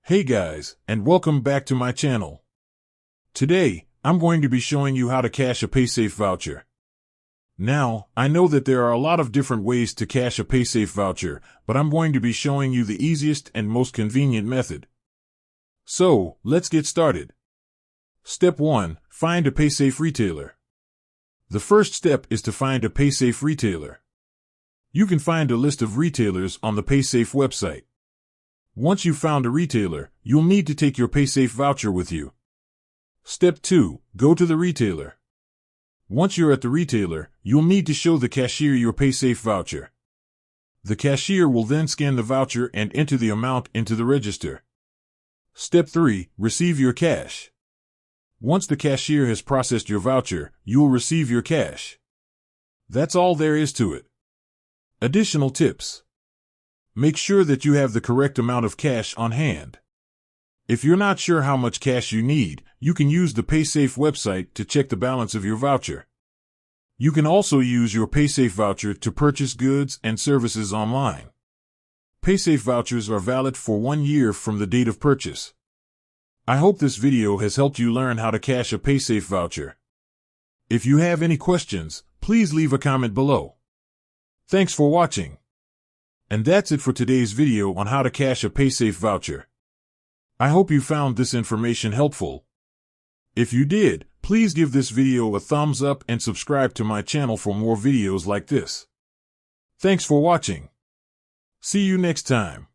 Hey guys, and welcome back to my channel. Today, I'm going to be showing you how to cash a paysafe voucher. Now, I know that there are a lot of different ways to cash a paysafe voucher, but I'm going to be showing you the easiest and most convenient method. So, let's get started. Step 1. Find a paysafe retailer. The first step is to find a paysafe retailer. You can find a list of retailers on the paysafe website. Once you've found a retailer, you'll need to take your paysafe voucher with you. Step 2. Go to the retailer. Once you're at the retailer, you'll need to show the cashier your paysafe voucher. The cashier will then scan the voucher and enter the amount into the register. Step 3. Receive your cash. Once the cashier has processed your voucher, you will receive your cash. That's all there is to it. Additional tips. Make sure that you have the correct amount of cash on hand. If you're not sure how much cash you need, you can use the paysafe website to check the balance of your voucher. You can also use your paysafe voucher to purchase goods and services online. Paysafe vouchers are valid for 1 year from the date of purchase. I hope this video has helped you learn how to cash a paysafe voucher. If you have any questions, please leave a comment below. Thanks for watching. And that's it for today's video on how to cash a paysafe voucher. I hope you found this information helpful. If you did, please give this video a thumbs up and subscribe to my channel for more videos like this. Thanks for watching. See you next time.